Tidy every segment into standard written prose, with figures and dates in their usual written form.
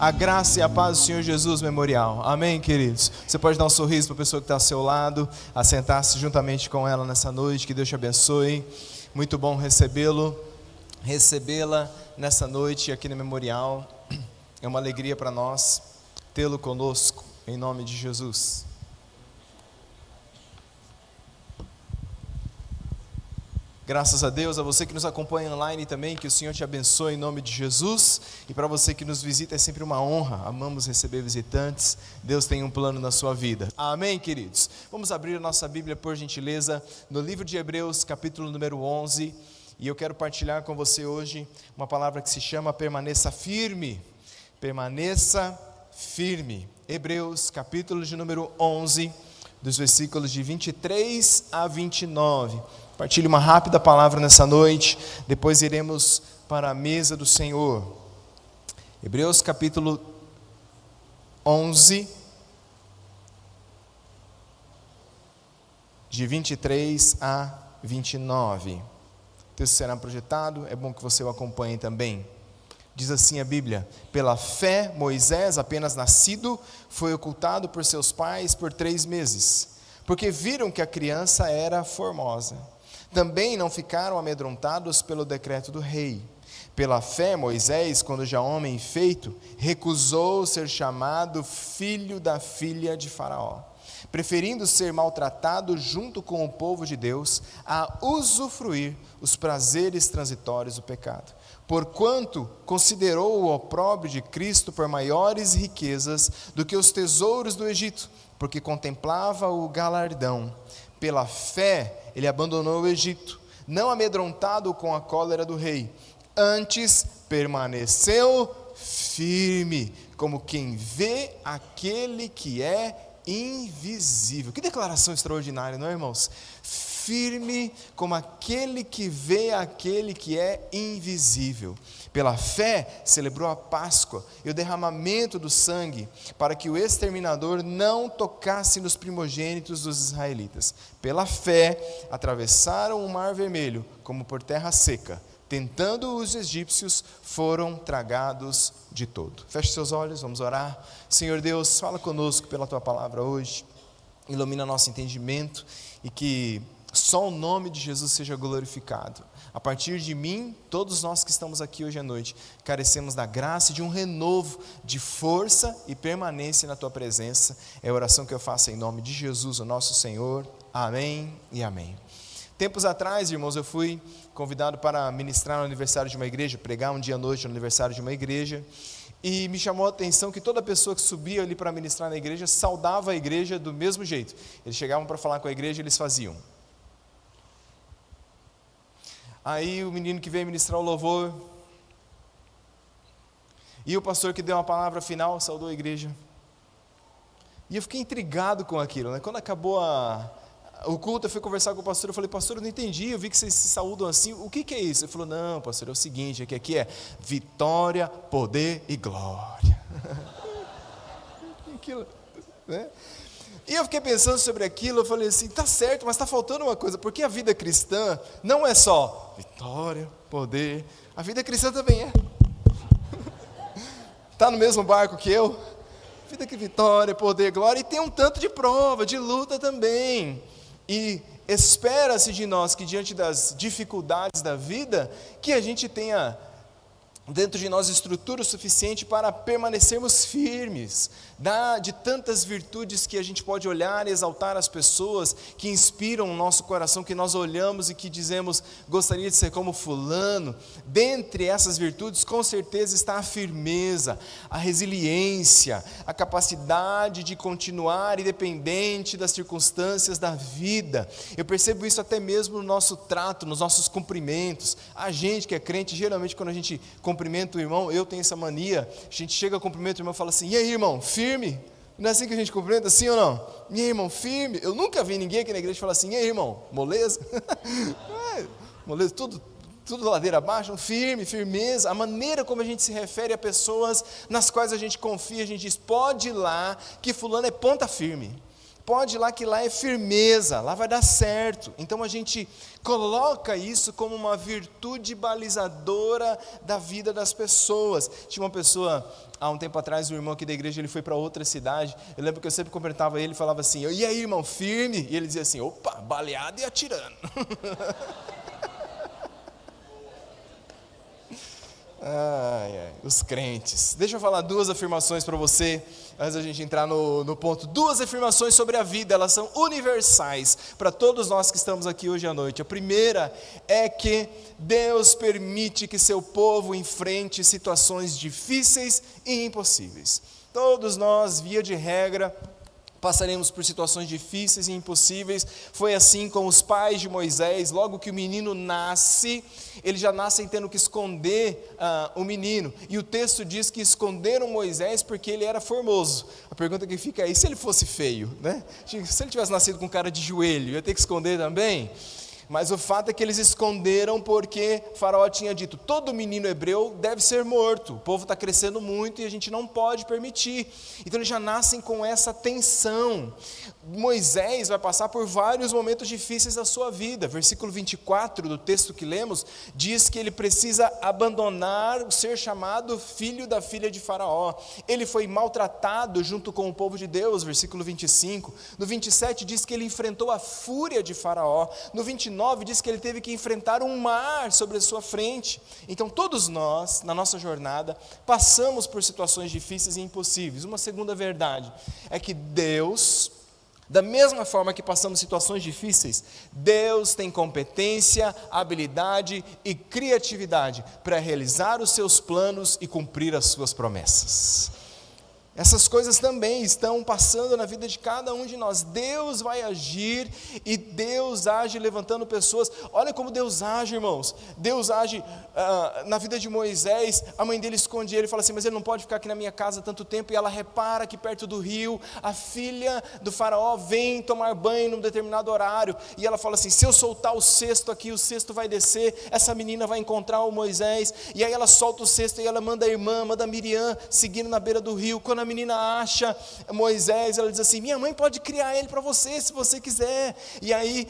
A graça e a paz do Senhor Jesus Memorial. Amém, queridos? Você pode dar um sorriso para a pessoa que está ao seu lado, assentar-se juntamente com ela nessa noite. Que Deus te abençoe. Muito bom recebê-la nessa noite aqui no Memorial. É uma alegria para nós tê-lo conosco, em nome de Jesus. Graças a Deus, a você que nos acompanha online também, que o Senhor te abençoe em nome de Jesus. E para você que nos visita, é sempre uma honra, amamos receber visitantes. Deus tem um plano na sua vida. Amém, queridos? Vamos abrir a nossa Bíblia, por gentileza, no livro de Hebreus, capítulo número 11. E eu quero partilhar com você hoje uma palavra que se chama permaneça firme. Permaneça firme. Hebreus, capítulo de número 11, dos versículos de 23 a 29. Partilhe uma rápida palavra nessa noite, depois iremos para a mesa do Senhor. Hebreus capítulo 11, de 23 a 29. O texto será projetado, é bom que você o acompanhe também. Diz assim a Bíblia: pela fé, Moisés, apenas nascido, foi ocultado por seus pais por 3 meses, porque viram que a criança era formosa. Também não ficaram amedrontados pelo decreto do rei. Pela fé, Moisés, quando já homem feito, recusou ser chamado filho da filha de Faraó, preferindo ser maltratado junto com o povo de Deus a usufruir os prazeres transitórios do pecado. Porquanto considerou o opróbrio de Cristo por maiores riquezas do que os tesouros do Egito, porque contemplava o galardão. Pela fé, ele abandonou o Egito, não amedrontado com a cólera do rei. Antes, permaneceu firme, como quem vê aquele que é invisível. Que declaração extraordinária, não é, irmãos? Firme como aquele que vê aquele que é invisível. Pela fé, celebrou a Páscoa e o derramamento do sangue, para que o exterminador não tocasse nos primogênitos dos israelitas. Pela fé, atravessaram o Mar Vermelho, como por terra seca. Tentando os egípcios, foram tragados de todo. Feche seus olhos, vamos orar. Senhor Deus, fala conosco pela Tua palavra hoje. Ilumina nosso entendimento e que só o nome de Jesus seja glorificado. A partir de mim, todos nós que estamos aqui hoje à noite, carecemos da graça e de um renovo de força e permanência na Tua presença. É a oração que eu faço em nome de Jesus, o nosso Senhor. Amém e amém. Tempos atrás, irmãos, eu fui convidado para ministrar no aniversário de uma igreja, pregar um dia à noite no aniversário de uma igreja. E me chamou a atenção que toda pessoa que subia ali para ministrar na igreja, saudava a igreja do mesmo jeito. Eles chegavam para falar com a igreja, eles faziam. Aí o menino que veio ministrar o louvor, e o pastor que deu uma palavra final, saudou a igreja. E eu fiquei intrigado com aquilo, né? Quando acabou o culto, eu fui conversar com o pastor, eu falei: pastor, eu não entendi, eu vi que vocês se saúdam assim, o que é isso? Ele falou: não, pastor, é o seguinte, aqui é vitória, poder e glória. Aquilo, né? E eu fiquei pensando sobre aquilo, eu falei assim: tá certo, mas está faltando uma coisa, porque a vida cristã não é só vitória, poder, a vida cristã também é. Está no mesmo barco que eu? Vida que vitória, poder, glória, e tem um tanto de prova, de luta também. E espera-se de nós que diante das dificuldades da vida, que a gente tenha dentro de nós estrutura suficiente para permanecermos firmes, de tantas virtudes que a gente pode olhar e exaltar as pessoas que inspiram o nosso coração, que nós olhamos e que dizemos: gostaria de ser como fulano. Dentre essas virtudes, com certeza está a firmeza, a resiliência, a capacidade de continuar independente das circunstâncias da vida. Eu percebo isso até mesmo no nosso trato, nos nossos cumprimentos. A gente que é crente, geralmente quando a gente cumprimenta o irmão, eu tenho essa mania, a gente chega, cumprimenta o irmão e fala assim: e aí, irmão, firme? Não é assim que a gente cumprimenta, sim ou não? E aí, irmão, firme? Eu nunca vi ninguém aqui na igreja falar assim: e aí, irmão, moleza? Moleza, tudo ladeira abaixo, firme, firmeza. A maneira como a gente se refere a pessoas nas quais a gente confia, a gente diz: pode ir lá, que fulano é ponta firme. Pode ir lá que lá é firmeza, lá vai dar certo. Então a gente coloca isso como uma virtude balizadora da vida das pessoas. Tinha uma pessoa, há um tempo atrás, um irmão aqui da igreja, ele foi para outra cidade. Eu lembro que eu sempre cumprimentava ele e falava assim: e aí, irmão, firme? E ele dizia assim: opa, baleado e atirando. Os crentes. Deixa eu falar duas afirmações para você, antes da gente entrar no ponto. Duas afirmações sobre a vida, elas são universais para todos nós que estamos aqui hoje à noite. A primeira é que Deus permite que seu povo enfrente situações difíceis e impossíveis. Todos nós, via de regra, passaremos por situações difíceis e impossíveis. Foi assim com os pais de Moisés. Logo que o menino nasce, eles já nascem tendo que esconder o menino, e o texto diz que esconderam Moisés porque ele era formoso. A pergunta que fica aí: se ele fosse feio, né? Se ele tivesse nascido com cara de joelho, ia ter que esconder também? Mas o fato é que eles esconderam porque Faraó tinha dito: todo menino hebreu deve ser morto, o povo está crescendo muito e a gente não pode permitir. Então eles já nascem com essa tensão. Moisés vai passar por vários momentos difíceis da sua vida. Versículo 24 do texto que lemos diz que ele precisa abandonar o ser chamado filho da filha de Faraó. Ele foi maltratado junto com o povo de Deus, versículo 25. No 27 diz que ele enfrentou a fúria de Faraó. No 29 diz que ele teve que enfrentar um mar sobre a sua frente. Então todos nós, na nossa jornada, passamos por situações difíceis e impossíveis. Uma segunda verdade é que Deus, da mesma forma que passamos situações difíceis, Deus tem competência, habilidade e criatividade para realizar os seus planos e cumprir as suas promessas. Essas coisas também estão passando na vida de cada um de nós. Deus vai agir e Deus age levantando pessoas. Olha como Deus age, irmãos. Deus age na vida de Moisés. A mãe dele esconde ele e fala assim: mas ele não pode ficar aqui na minha casa tanto tempo. E ela repara que perto do rio, a filha do faraó vem tomar banho num determinado horário. E ela fala assim: se eu soltar o cesto aqui, o cesto vai descer, essa menina vai encontrar o Moisés. E aí ela solta o cesto e ela manda a irmã, manda a Miriam, seguindo na beira do rio. Quando a menina acha Moisés, ela diz assim: minha mãe pode criar ele para você, se você quiser. E aí,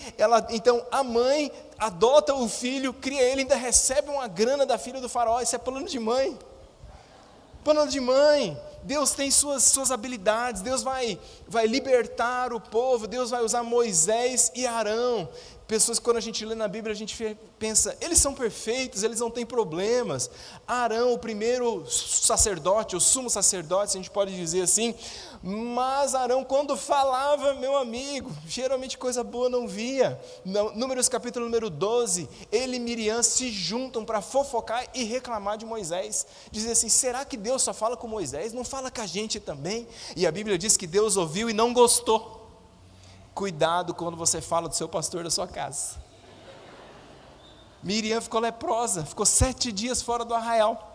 então a mãe adota o filho, cria ele, ainda recebe uma grana da filha do faraó. Isso é plano de mãe. Plano de mãe. Deus tem suas habilidades. Deus vai libertar o povo. Deus vai usar Moisés e Arão. Pessoas que, quando a gente lê na Bíblia, a gente pensa: eles são perfeitos, eles não têm problemas. Arão, o primeiro sacerdote, o sumo sacerdote, se a gente pode dizer assim. Mas Arão, quando falava, meu amigo, geralmente coisa boa não via. Números capítulo número 12, ele e Miriam se juntam para fofocar e reclamar de Moisés. Dizer assim: será que Deus só fala com Moisés? Não fala com a gente também? E a Bíblia diz que Deus ouviu e não gostou. Cuidado quando você fala do seu pastor da sua casa. Miriam ficou leprosa, ficou 7 dias fora do arraial.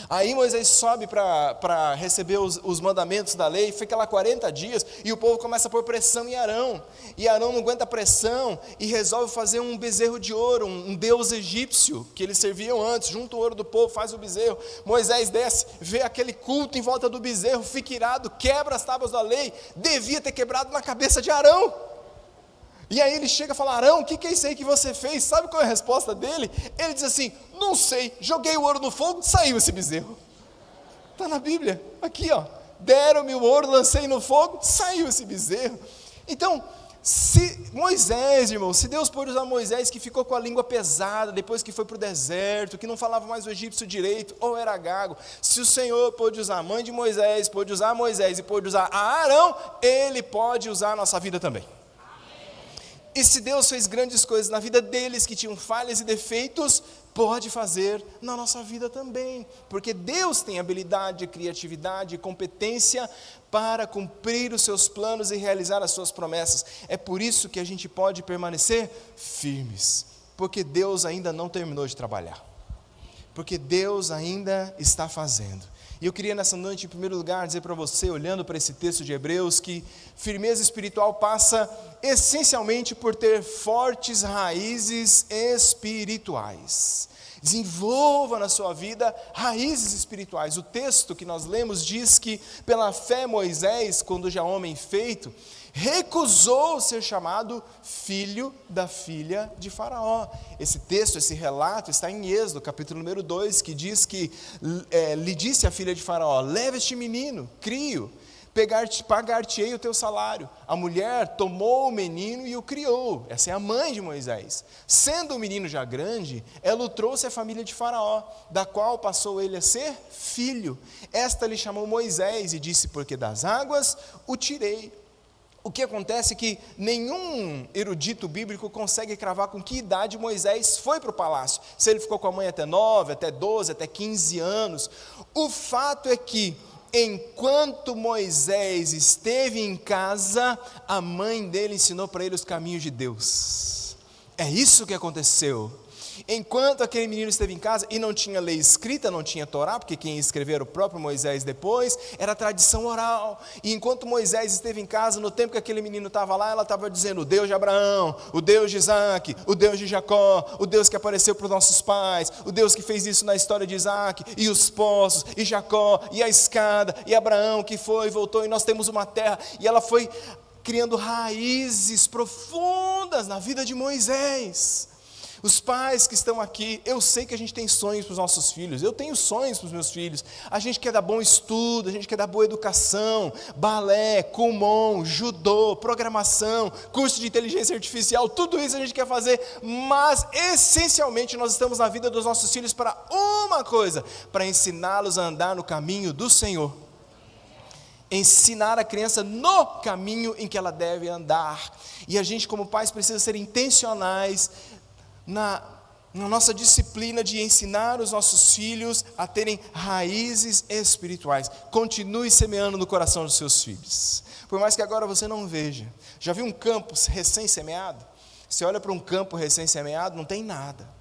Aí Moisés sobe para receber os mandamentos da lei, fica lá 40 dias, e o povo começa a pôr pressão em Arão, e Arão não aguenta a pressão, e resolve fazer um bezerro de ouro, um deus egípcio, que eles serviam antes, junto o ouro do povo, faz o bezerro. Moisés desce, vê aquele culto em volta do bezerro, fica irado, quebra as tábuas da lei, devia ter quebrado na cabeça de Arão. E aí ele chega e fala: Arão, o que é isso aí que você fez? Sabe qual é a resposta dele? Ele diz assim: não sei, joguei o ouro no fogo, saiu esse bezerro. Está na Bíblia, aqui ó, deram-me o ouro, lancei no fogo, saiu esse bezerro. Então, se Moisés, irmão, se Deus pôde usar Moisés, que ficou com a língua pesada, depois que foi para o deserto, que não falava mais o egípcio direito, ou era gago, se o Senhor pôde usar a mãe de Moisés, pôde usar Moisés e pôde usar a Arão, Ele pode usar a nossa vida também. E se Deus fez grandes coisas na vida deles, que tinham falhas e defeitos, pode fazer na nossa vida também. Porque Deus tem habilidade, criatividade e competência para cumprir os seus planos e realizar as suas promessas. É por isso que a gente pode permanecer firmes. Porque Deus ainda não terminou de trabalhar. Porque Deus ainda está fazendo. E eu queria nessa noite, em primeiro lugar, dizer para você, olhando para esse texto de Hebreus, que firmeza espiritual passa essencialmente por ter fortes raízes espirituais. Desenvolva na sua vida raízes espirituais. O texto que nós lemos diz que, pela fé, Moisés, quando já homem feito, recusou ser chamado filho da filha de Faraó. Esse texto, esse relato está em Êxodo, capítulo número 2, que diz que lhe disse a filha de Faraó: leva este menino, crie-o, pagar-te-ei o teu salário. A mulher tomou o menino e o criou. Essa é a mãe de Moisés. Sendo o menino já grande, ela o trouxe à família de Faraó, da qual passou ele a ser filho. Esta lhe chamou Moisés e disse: porque das águas o tirei. O que acontece é que nenhum erudito bíblico consegue cravar com que idade Moisés foi para o palácio. Se ele ficou com a mãe até 9, até 12, até 15 anos. O fato é que, enquanto Moisés esteve em casa, a mãe dele ensinou para ele os caminhos de Deus. É isso que aconteceu. Enquanto aquele menino esteve em casa, e não tinha lei escrita, não tinha Torá, porque quem ia escrever era o próprio Moisés depois, era tradição oral. E enquanto Moisés esteve em casa, no tempo que aquele menino estava lá, ela estava dizendo: o Deus de Abraão, o Deus de Isaac, o Deus de Jacó, o Deus que apareceu para os nossos pais, o Deus que fez isso na história de Isaac, e os poços, e Jacó, e a escada, e Abraão que foi e voltou, e nós temos uma terra. E ela foi criando raízes profundas na vida de Moisés. Os pais que estão aqui, eu sei que a gente tem sonhos para os nossos filhos, eu tenho sonhos para os meus filhos, a gente quer dar bom estudo, a gente quer dar boa educação, balé, kumon, judô, programação, curso de inteligência artificial, tudo isso a gente quer fazer, mas essencialmente nós estamos na vida dos nossos filhos para uma coisa: para ensiná-los a andar no caminho do Senhor. Ensinar a criança no caminho em que ela deve andar, e a gente como pais precisa ser intencionais na nossa disciplina de ensinar os nossos filhos a terem raízes espirituais. Continue semeando no coração dos seus filhos, por mais que agora você não veja. Já viu um campo recém-semeado? Você olha para um campo recém-semeado, não tem nada,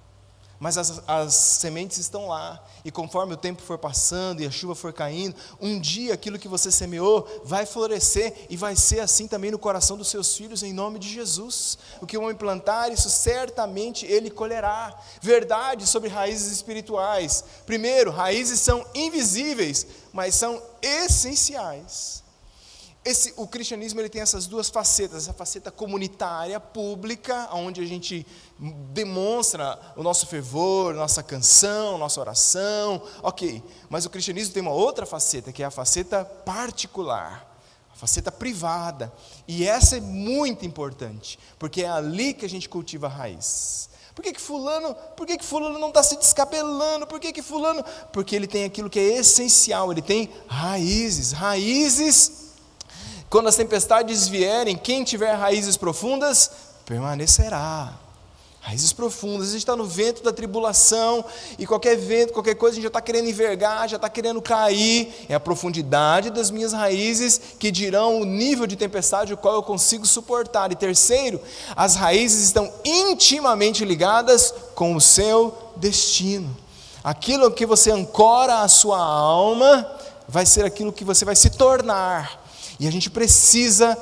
mas as sementes estão lá, e conforme o tempo for passando e a chuva for caindo, um dia aquilo que você semeou vai florescer, e vai ser assim também no coração dos seus filhos, em nome de Jesus. O que o homem plantar, isso certamente ele colherá. Verdade sobre raízes espirituais: primeiro, raízes são invisíveis, mas são essenciais. O cristianismo ele tem essas duas facetas: essa faceta comunitária, pública, onde a gente demonstra o nosso fervor, nossa canção, nossa oração, ok, mas o cristianismo tem uma outra faceta, que é a faceta particular, a faceta privada, e essa é muito importante, porque é ali que a gente cultiva a raiz. Por que fulano não está se descabelando? Por que fulano? Porque ele tem aquilo que é essencial, ele tem raízes. Quando as tempestades vierem, quem tiver raízes profundas, permanecerá. Raízes profundas. A gente está no vento da tribulação, e qualquer vento, qualquer coisa, a gente já está querendo envergar, já está querendo cair. É a profundidade das minhas raízes que dirão o nível de tempestade o qual eu consigo suportar. E terceiro, as raízes estão intimamente ligadas com o seu destino. Aquilo que você ancora a sua alma vai ser aquilo que você vai se tornar. E a gente precisa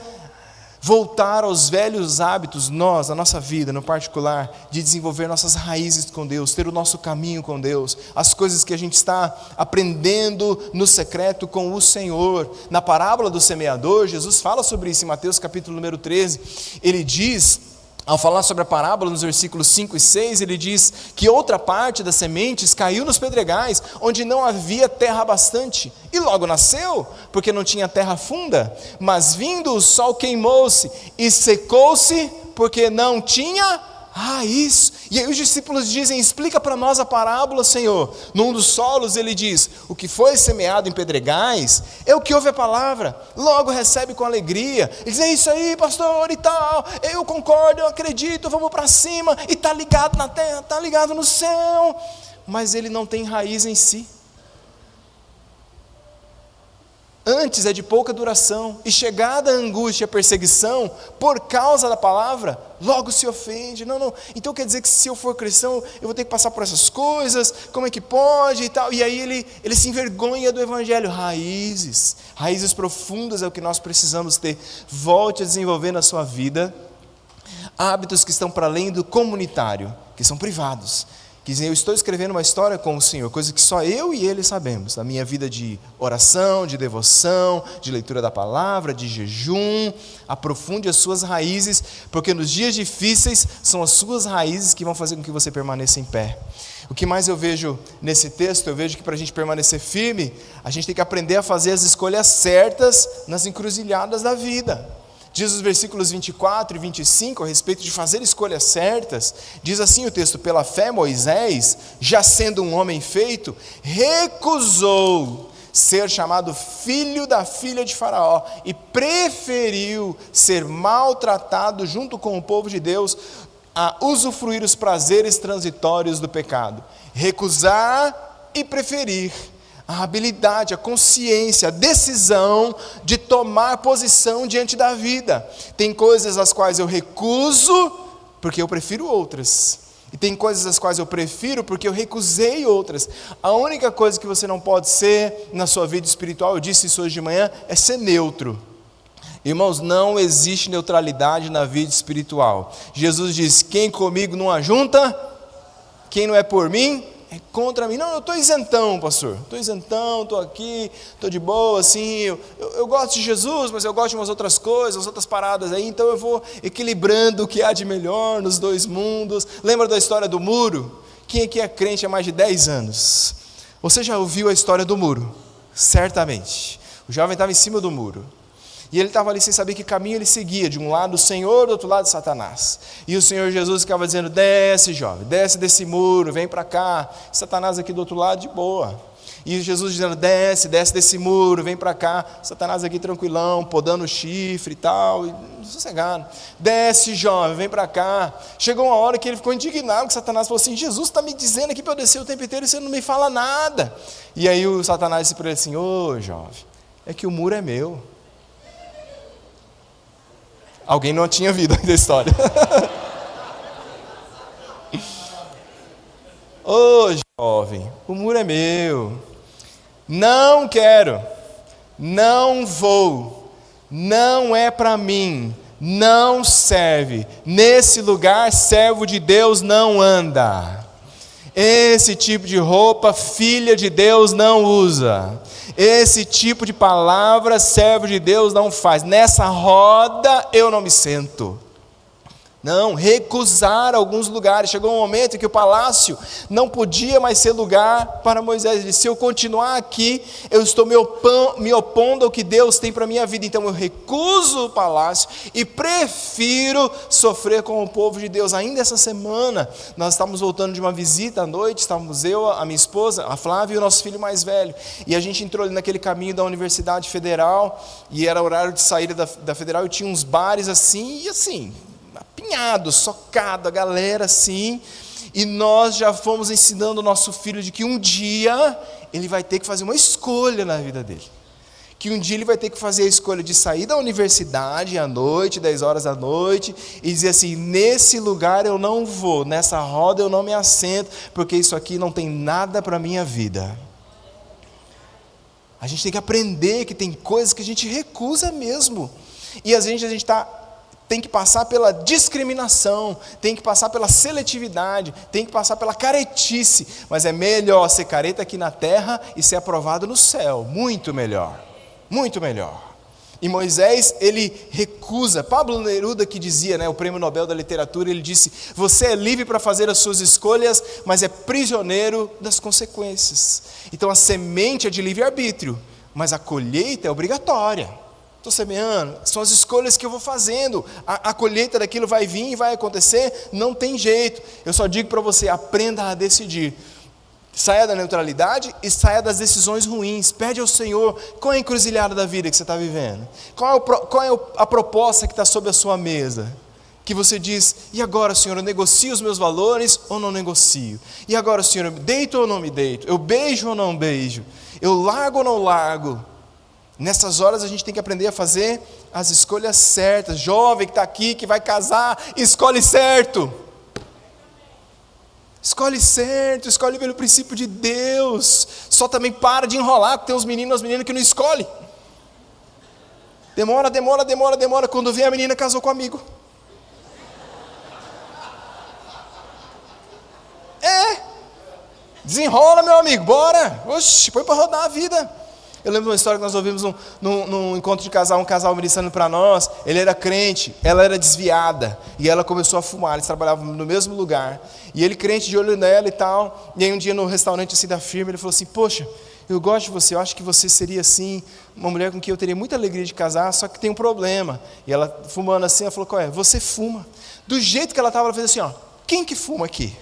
voltar aos velhos hábitos, a nossa vida no particular, de desenvolver nossas raízes com Deus, ter o nosso caminho com Deus, as coisas que a gente está aprendendo no secreto com o Senhor. Na parábola do semeador, Jesus fala sobre isso em Mateus capítulo número 13, ele diz, ao falar sobre a parábola nos versículos 5 e 6, ele diz que outra parte das sementes caiu nos pedregais, onde não havia terra bastante, e logo nasceu, porque não tinha terra funda, mas vindo o sol queimou-se, e secou-se, porque não tinha raiz. E aí os discípulos dizem: explica para nós a parábola, Senhor. Num dos solos ele diz: o que foi semeado em pedregais é o que ouve a palavra, logo recebe com alegria. Ele diz: é isso aí, pastor, e tal, eu concordo, eu acredito, vamos para cima, e está ligado na terra, está ligado no céu, mas ele não tem raiz em si. Antes é de pouca duração, e chegada a angústia, a perseguição, por causa da palavra, logo se ofende. Não, então quer dizer que se eu for cristão, eu vou ter que passar por essas coisas, como é que pode e tal, e aí ele se envergonha do evangelho. Raízes profundas é o que nós precisamos ter. Volte a desenvolver na sua vida hábitos que estão para além do comunitário, que são privados. que dizem, eu estou escrevendo uma história com o Senhor, coisa que só eu e Ele sabemos, da minha vida de oração, de devoção, de leitura da palavra, de jejum. Aprofunde as suas raízes, porque nos dias difíceis são as suas raízes que vão fazer com que você permaneça em pé. O que mais eu vejo nesse texto? Eu vejo que para a gente permanecer firme, a gente tem que aprender a fazer as escolhas certas nas encruzilhadas da vida. Diz os versículos 24 e 25 a respeito de fazer escolhas certas. Diz assim o texto: pela fé Moisés, já sendo um homem feito, recusou ser chamado filho da filha de Faraó e preferiu ser maltratado junto com o povo de Deus a usufruir os prazeres transitórios do pecado. Recusar e preferir. A habilidade, a consciência, a decisão de tomar posição diante da vida. Tem coisas as quais eu recuso porque eu prefiro outras. E tem coisas as quais eu prefiro porque eu recusei outras. A única coisa que você não pode ser na sua vida espiritual, eu disse isso hoje de manhã, é ser neutro. Irmãos, não existe neutralidade na vida espiritual. Jesus diz, quem comigo não ajunta, quem não é por mim, é contra mim. Não, eu estou isentão, pastor. Estou isentão, estou aqui, estou de boa, assim. Eu gosto de Jesus, mas eu gosto de umas outras coisas, umas outras paradas aí. Então eu vou equilibrando o que há de melhor nos dois mundos. Lembra da história do muro? Quem aqui é crente há mais de 10 anos? Você já ouviu a história do muro? Certamente. O jovem estava em cima do muro. E ele estava ali sem saber que caminho ele seguia. De um lado o Senhor, do outro lado Satanás. E o Senhor Jesus ficava dizendo, desce jovem, desce desse muro, vem para cá. Satanás aqui do outro lado de boa. E Jesus dizendo, desce desse muro, vem para cá. Satanás aqui tranquilão, podando o chifre e tal, e sossegado. Desce jovem, vem para cá. Chegou uma hora que ele ficou indignado, que Satanás falou assim, Jesus está me dizendo aqui para eu descer o tempo inteiro e você não me fala nada. E aí o Satanás disse para ele assim, ô jovem, é que o muro é meu. Alguém não tinha visto ainda a história. Ô jovem, o muro é meu. Não quero, não vou, não é para mim, não serve. Nesse lugar, servo de Deus não anda. Esse tipo de roupa, filha de Deus não usa. Esse tipo de palavra, servo de Deus não faz. Nessa roda eu não me sento. Não, recusar alguns lugares. Chegou um momento em que o palácio não podia mais ser lugar para Moisés. Ele disse, se eu continuar aqui, eu estou me opondo ao que Deus tem para a minha vida. Então eu recuso o palácio e prefiro sofrer com o povo de Deus. Ainda essa semana, nós estávamos voltando de uma visita à noite, estávamos eu, a minha esposa, a Flávia e o nosso filho mais velho. E a gente entrou ali naquele caminho da Universidade Federal, e era horário de saída da Federal, e tinha uns bares assim, e assim... apinhado, socado, a galera assim, e nós já fomos ensinando o nosso filho de que um dia ele vai ter que fazer uma escolha na vida dele, que um dia ele vai ter que fazer a escolha de sair da universidade à noite, 10 horas da noite, e dizer assim, nesse lugar eu não vou, nessa roda eu não me assento, porque isso aqui não tem nada para a minha vida. A gente tem que aprender que tem coisas que a gente recusa mesmo, e às vezes a gente tem que passar pela discriminação, tem que passar pela seletividade, tem que passar pela caretice, mas é melhor ser careta aqui na terra e ser aprovado no céu, muito melhor, muito melhor. E Moisés, ele recusa. Pablo Neruda, que dizia, o prêmio Nobel da literatura, ele disse, você é livre para fazer as suas escolhas, mas é prisioneiro das consequências. Então a semente é de livre-arbítrio, mas a colheita é obrigatória. Estou semeando, são as escolhas que eu vou fazendo, a colheita daquilo vai vir e vai acontecer, não tem jeito. Eu só digo para você, aprenda a decidir, saia da neutralidade e saia das decisões ruins, pede ao Senhor, qual é a encruzilhada da vida que você está vivendo? Qual é a proposta que está sobre a sua mesa? Que você diz, e agora Senhor, eu negocio os meus valores ou não negocio? E agora Senhor, eu deito ou não me deito? Eu beijo ou não beijo? Eu largo ou não largo? Nessas horas a gente tem que aprender a fazer as escolhas certas. Jovem que está aqui, que vai casar, escolhe certo. Escolhe certo, escolhe pelo princípio de Deus. Só também para de enrolar, porque tem uns meninos e as meninas que não escolhem. Demora. Quando vem a menina casou com um amigo. Desenrola, meu amigo, bora. Oxi, põe para rodar a vida. Eu lembro de uma história que nós ouvimos num encontro de casal, um casal ministrando para nós. Ele era crente, ela era desviada, e ela começou a fumar. Eles trabalhavam no mesmo lugar, e ele crente de olho nela e tal. E aí um dia no restaurante assim da firma, ele falou assim: poxa, eu gosto de você, eu acho que você seria assim uma mulher com quem eu teria muita alegria de casar, só que tem um problema. E ela fumando assim, ela falou: qual é? Você fuma. Do jeito que ela estava, ela fez assim, ó: quem que fuma aqui?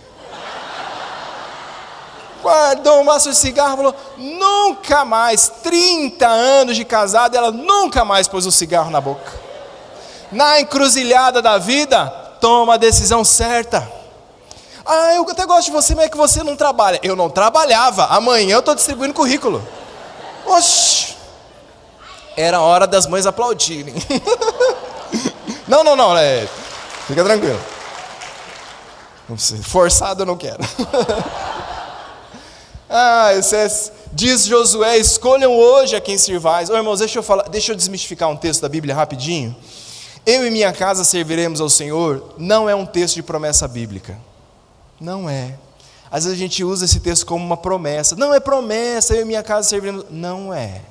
Guardou um maço de cigarro, falou: nunca mais, 30 anos de casada, ela nunca mais pôs o cigarro na boca. Na encruzilhada da vida, toma a decisão certa. Ah, eu até gosto de você, mas é que você não trabalha. Eu não trabalhava, amanhã eu estou distribuindo currículo. Oxi, era hora das mães aplaudirem. Não, fica tranquilo. Forçado eu não quero. Diz Josué: escolham hoje a quem sirvais. Irmãos, deixa eu desmistificar um texto da Bíblia rapidinho. Eu e minha casa serviremos ao Senhor não é um texto de promessa bíblica. Não é. Às vezes a gente usa esse texto como uma promessa. Não é promessa, eu e minha casa serviremos. Não é.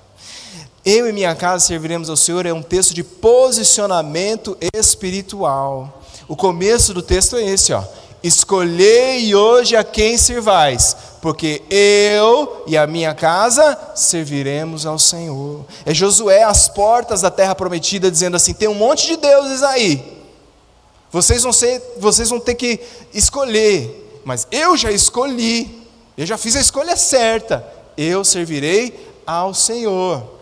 Eu e minha casa serviremos ao Senhor é um texto de posicionamento espiritual. O começo do texto é esse, ó: escolhei hoje a quem sirvais, porque eu e a minha casa serviremos ao Senhor. É Josué às portas da terra prometida, dizendo assim: tem um monte de deuses aí, vocês vão ter que escolher, mas eu já escolhi, eu já fiz a escolha certa, eu servirei ao Senhor.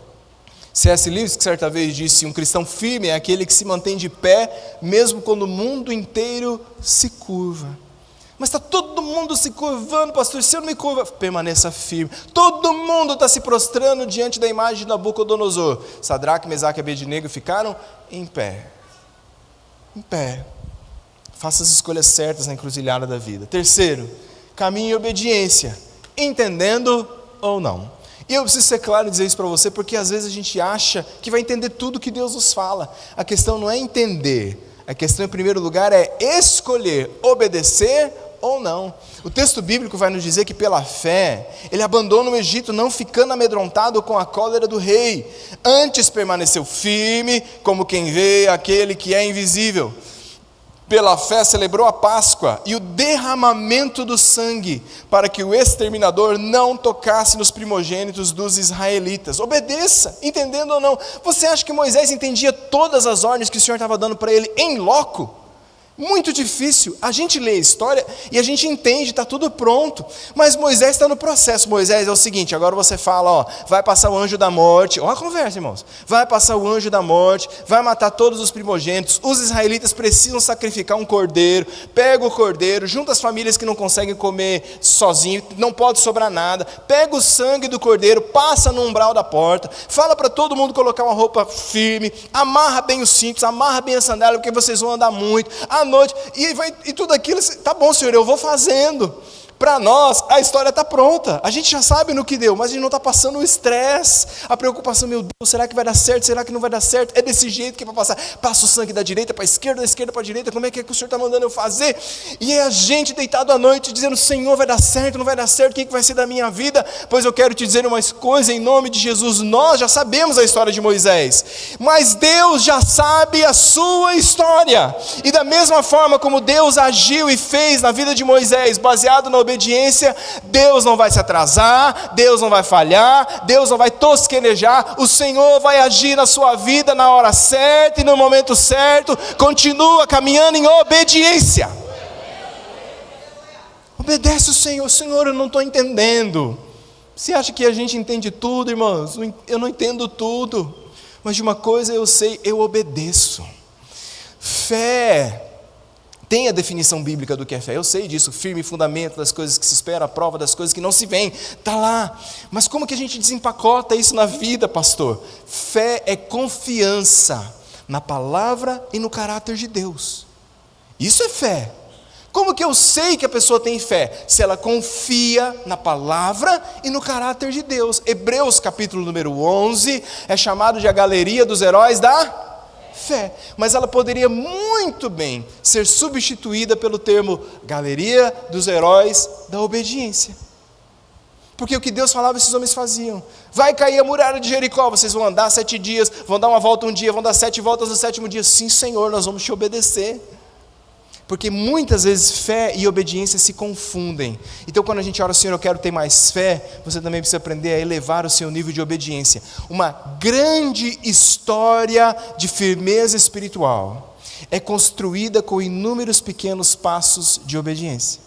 C.S. Lewis, que certa vez disse: um cristão firme é aquele que se mantém de pé, mesmo quando o mundo inteiro se curva. Mas está todo mundo se curvando, pastor, se eu não me curvo, permaneça firme. Todo mundo está se prostrando diante da imagem de Nabucodonosor. Sadraque, Mesaque e Abednego ficaram em pé. Em pé. Faça as escolhas certas na encruzilhada da vida. Terceiro, caminhe em obediência, entendendo ou não. E eu preciso ser claro e dizer isso para você, porque às vezes a gente acha que vai entender tudo que Deus nos fala. A questão não é entender, a questão em primeiro lugar é escolher obedecer ou não. O texto bíblico vai nos dizer que pela fé, ele abandonou o Egito, não ficando amedrontado com a cólera do rei. Antes permaneceu firme, como quem vê aquele que é invisível. Pela fé celebrou a Páscoa e o derramamento do sangue, para que o exterminador não tocasse nos primogênitos dos israelitas. Obedeça, entendendo ou não. Você acha que Moisés entendia todas as ordens que o Senhor estava dando para ele em loco? Muito difícil. A gente lê a história e a gente entende, está tudo pronto. Mas Moisés está no processo. Moisés é o seguinte: agora você fala, ó, vai passar o anjo da morte. Ó a conversa, irmãos. Vai passar o anjo da morte, vai matar todos os primogênitos. Os israelitas precisam sacrificar um cordeiro. Pega o cordeiro, junta as famílias que não conseguem comer sozinho, não pode sobrar nada. Pega o sangue do cordeiro, passa no umbral da porta. Fala para todo mundo colocar uma roupa firme. Amarra bem os cintos, amarra bem a sandália, porque vocês vão andar muito. Noite, e tudo aquilo, tá bom, Senhor, eu vou fazendo. Para nós, a história está pronta, a gente já sabe no que deu, mas a gente não está passando o estresse, a preocupação: meu Deus, será que vai dar certo, será que não vai dar certo, é desse jeito que vai passar, passa o sangue da direita para a esquerda, da esquerda para a direita, como é que o Senhor está mandando eu fazer? E é a gente deitado à noite, dizendo: Senhor, vai dar certo, não vai dar certo, o que vai ser da minha vida? Pois eu quero te dizer uma coisa, em nome de Jesus: nós já sabemos a história de Moisés, mas Deus já sabe a sua história, e da mesma forma como Deus agiu e fez na vida de Moisés, baseado na obediência, Deus não vai se atrasar, Deus não vai falhar, Deus não vai tosquenejar, o Senhor vai agir na sua vida na hora certa e no momento certo. Continua caminhando em obediência. Obedece o Senhor. Senhor, eu não estou entendendo. Você acha que a gente entende tudo, irmãos? Eu não entendo tudo, mas de uma coisa eu sei: eu obedeço. Fé tem a definição bíblica do que é fé, eu sei disso: firme fundamento das coisas que se espera, a prova das coisas que não se veem, está lá. Mas como que a gente desempacota isso na vida, pastor? Fé é confiança na palavra e no caráter de Deus. Isso é fé. Como que eu sei que a pessoa tem fé? Se ela confia na palavra e no caráter de Deus. Hebreus capítulo número 11 é chamado de a galeria dos heróis da fé, mas ela poderia muito bem ser substituída pelo termo galeria dos heróis da obediência. Porque o que Deus falava, esses homens faziam. Vai cair a muralha de Jericó, vocês vão andar 7 dias, vão dar uma volta um dia, vão dar 7 voltas no 7º dia. Sim, Senhor, nós vamos te obedecer. Porque muitas vezes fé e obediência se confundem. Então quando a gente ora, Senhor, eu quero ter mais fé, você também precisa aprender a elevar o seu nível de obediência. Uma grande história de firmeza espiritual é construída com inúmeros pequenos passos de obediência.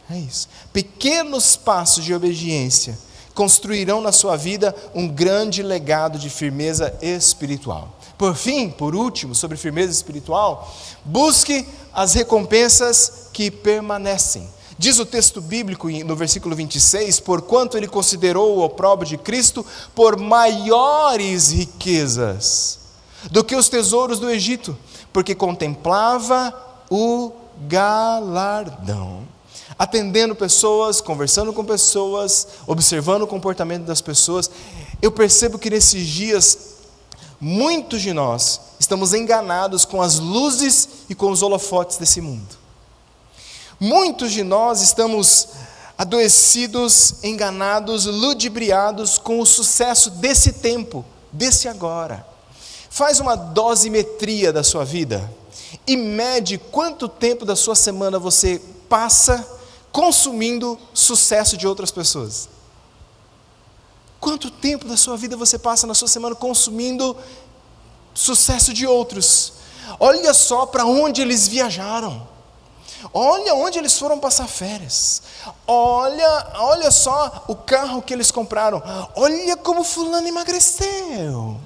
É isso. Pequenos passos de obediência construirão na sua vida um grande legado de firmeza espiritual. Por fim, por último, sobre firmeza espiritual, busque as recompensas que permanecem. Diz o texto bíblico no versículo 26, porquanto ele considerou o opróbrio de Cristo por maiores riquezas do que os tesouros do Egito, porque contemplava o galardão. Atendendo pessoas, conversando com pessoas, observando o comportamento das pessoas, eu percebo que nesses dias, muitos de nós estamos enganados com as luzes e com os holofotes desse mundo. Muitos de nós estamos adoecidos, enganados, ludibriados com o sucesso desse tempo, desse agora. Faz uma dosimetria da sua vida e mede quanto tempo da sua semana você passa consumindo sucesso de outras pessoas. Quanto tempo da sua vida você passa na sua semana consumindo sucesso de outros? Olha só para onde eles viajaram. Olha onde eles foram passar férias. Olha só o carro que eles compraram. Olha como fulano emagreceu.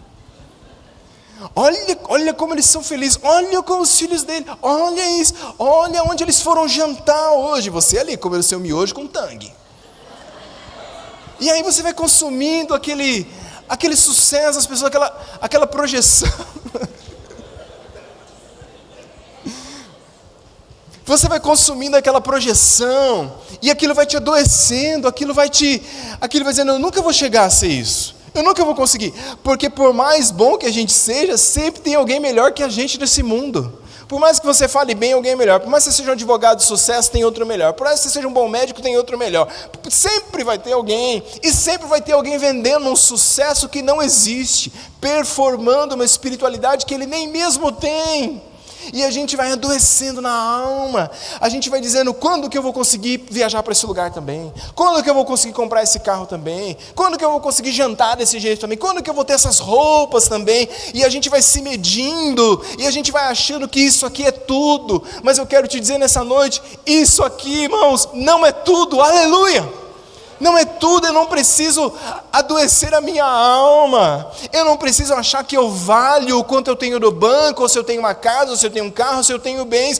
Olha como eles são felizes. Olha como os filhos dele. Olha isso. Olha onde eles foram jantar hoje. Você ali comendo seu miojo com tangue. E aí você vai consumindo aquele sucesso, as pessoas, aquela projeção. Você vai consumindo aquela projeção, e aquilo vai te adoecendo, aquilo vai dizendo, eu nunca vou chegar a ser isso, eu nunca vou conseguir, porque por mais bom que a gente seja, sempre tem alguém melhor que a gente nesse mundo. Por mais que você fale bem, alguém é melhor. Por mais que você seja um advogado de sucesso, tem outro melhor. Por mais que você seja um bom médico, tem outro melhor. Sempre vai ter alguém. E sempre vai ter alguém vendendo um sucesso que não existe. Performando uma espiritualidade que ele nem mesmo tem. E a gente vai adoecendo na alma. A gente vai dizendo, quando que eu vou conseguir viajar para esse lugar também? Quando que eu vou conseguir comprar esse carro também? Quando que eu vou conseguir jantar desse jeito também? Quando que eu vou ter essas roupas também? E a gente vai se medindo, e a gente vai achando que isso aqui é tudo. Mas eu quero te dizer nessa noite, isso aqui, irmãos, não é tudo. Aleluia! Não é tudo, eu não preciso adoecer a minha alma, eu não preciso achar que eu valho o quanto eu tenho no banco, ou se eu tenho uma casa, ou se eu tenho um carro, ou se eu tenho bens.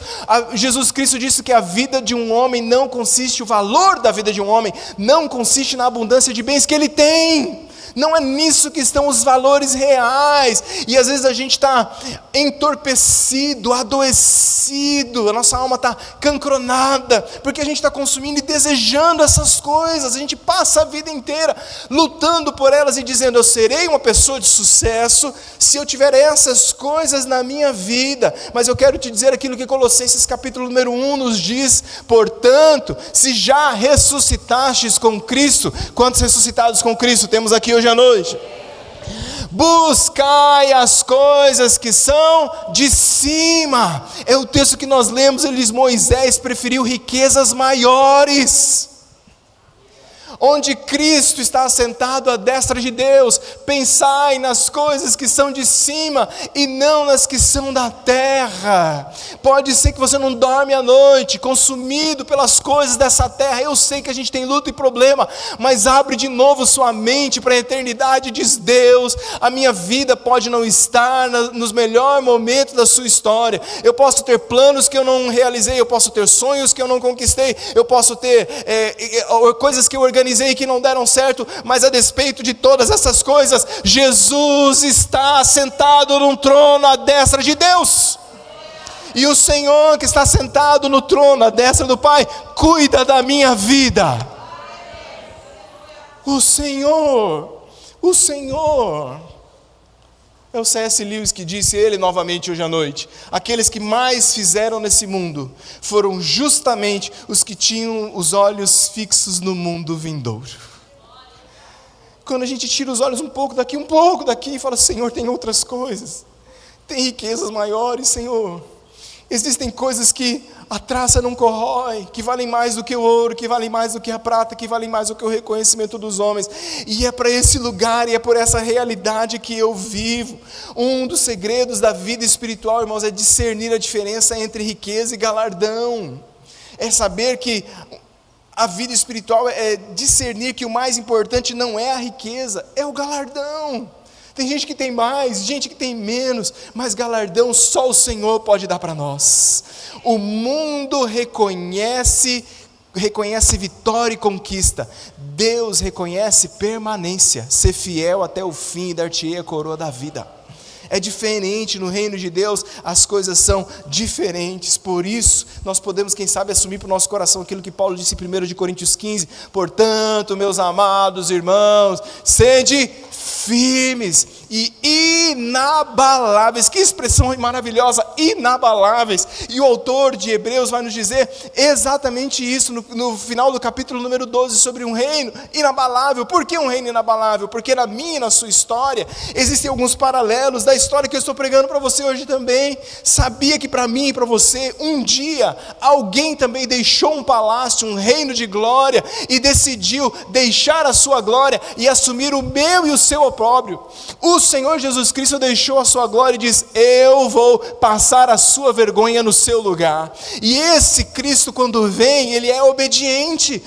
Jesus Cristo disse que a vida de um homem não consiste, o valor da vida de um homem não consiste na abundância de bens que ele tem. Não é nisso que estão os valores reais. E às vezes a gente está entorpecido, adoecido, a nossa alma está cancronada, porque a gente está consumindo e desejando essas coisas. A gente passa a vida inteira lutando por elas e dizendo, eu serei uma pessoa de sucesso se eu tiver essas coisas na minha vida. Mas eu quero te dizer aquilo que Colossenses capítulo número 1 nos diz, portanto, se já ressuscitastes com Cristo, quantos ressuscitados com Cristo temos aqui hoje à noite? Buscai as coisas que são de cima. É o texto que nós lemos, ele diz, Moisés preferiu riquezas maiores. Onde Cristo está assentado à destra de Deus, pensai nas coisas que são de cima e não nas que são da terra. Pode ser que você não dorme à noite, consumido pelas coisas dessa terra. Eu sei que a gente tem luta e problema, mas abre de novo sua mente para a eternidade. Diz, Deus, a minha vida pode não estar nos melhores momentos da sua história. Eu posso ter planos que eu não realizei, eu posso ter sonhos que eu não conquistei, eu posso ter coisas que eu organizei que não deram certo, mas a despeito de todas essas coisas, Jesus está sentado num trono à destra de Deus, e o Senhor que está sentado no trono à destra do Pai, cuida da minha vida. O Senhor é o C.S. Lewis que disse, ele novamente hoje à noite, aqueles que mais fizeram nesse mundo foram justamente os que tinham os olhos fixos no mundo vindouro. quando a gente tira os olhos um pouco daqui e fala, Senhor, tem outras coisas, tem riquezas maiores, Senhor. Existem coisas que a traça não corrói, que valem mais do que o ouro, que valem mais do que a prata, que valem mais do que o reconhecimento dos homens. E é para esse lugar e é por essa realidade que eu vivo. Um dos segredos da vida espiritual, irmãos, é discernir a diferença entre riqueza e galardão. É saber que a vida espiritual é discernir que o mais importante não é a riqueza, é o galardão. Tem gente que tem mais, gente que tem menos, mas galardão só o Senhor pode dar para nós. O mundo reconhece vitória e conquista. Deus reconhece permanência, ser fiel até o fim e dar-te-ei a coroa da vida. É diferente no reino de Deus, as coisas são diferentes. Por isso, nós podemos, quem sabe, assumir para o nosso coração aquilo que Paulo disse em 1 Coríntios 15. Portanto, meus amados irmãos, sede firmes e inabaláveis. Que expressão maravilhosa, inabaláveis. E o autor de Hebreus vai nos dizer exatamente isso no final do capítulo número 12, sobre um reino inabalável. Por que um reino inabalável? Porque na minha e na sua história existem alguns paralelos da história que eu estou pregando para você hoje também. Sabia que para mim e para você, um dia, alguém também deixou um palácio, um reino de glória, e decidiu deixar a sua glória e assumir o meu e o seu opróbrio. O Senhor Jesus Cristo deixou a sua glória e diz, eu vou passar a sua vergonha no seu lugar. E esse Cristo, quando vem, ele é obediente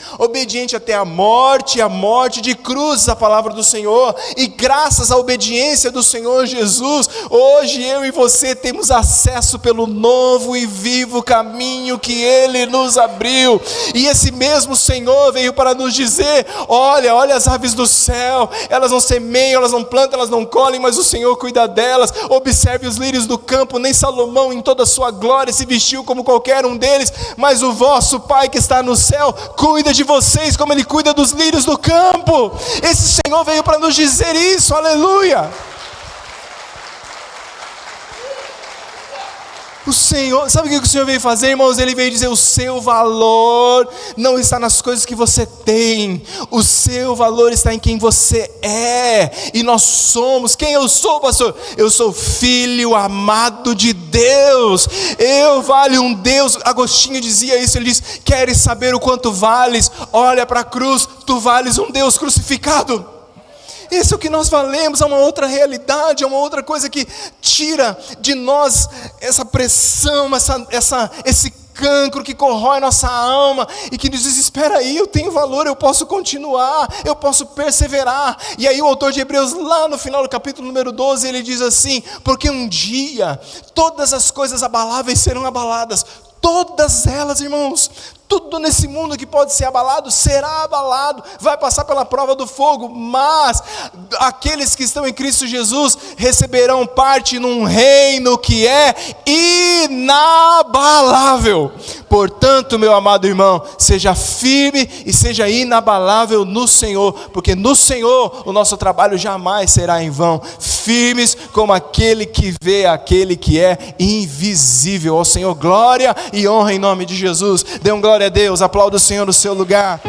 até a morte de cruz, a palavra do Senhor. E graças à obediência do Senhor Jesus, hoje eu e você temos acesso pelo novo e vivo caminho que ele nos abriu. E esse mesmo Senhor veio para nos dizer, olha as aves do céu, elas não semeiam, elas não plantam, elas não colhem, mas o Senhor cuida delas. Observe os lírios do campo, nem Salomão em toda a sua glória se vestiu como qualquer um deles, mas o vosso Pai que está no céu cuida de vocês como ele cuida dos lírios do campo. Esse Senhor veio para nos dizer isso, aleluia. O Senhor, sabe o que o Senhor veio fazer, irmãos? Ele veio dizer, o seu valor não está nas coisas que você tem, o seu valor está em quem você é. E nós somos, quem eu sou, pastor? Eu sou filho amado de Deus, eu valho um Deus. Agostinho dizia isso, ele diz, queres saber o quanto vales? Olha para a cruz, tu vales um Deus crucificado. Esse é o que nós valemos, é uma outra realidade, é uma outra coisa que tira de nós essa pressão, esse cancro que corrói nossa alma e que nos diz, espera aí, eu tenho valor, eu posso continuar, eu posso perseverar. E aí o autor de Hebreus, lá no final do capítulo número 12, ele diz assim, porque um dia todas as coisas abaláveis serão abaladas, todas elas, irmãos. Tudo nesse mundo que pode ser abalado, será abalado, vai passar pela prova do fogo, mas aqueles que estão em Cristo Jesus receberão parte num reino que é inabalável. Portanto, meu amado irmão, seja firme e seja inabalável no Senhor, porque no Senhor o nosso trabalho jamais será em vão. Firmes como aquele que vê aquele que é invisível. Ao Senhor glória e honra em nome de Jesus. Dê um glória a Deus, aplauda o Senhor no seu lugar.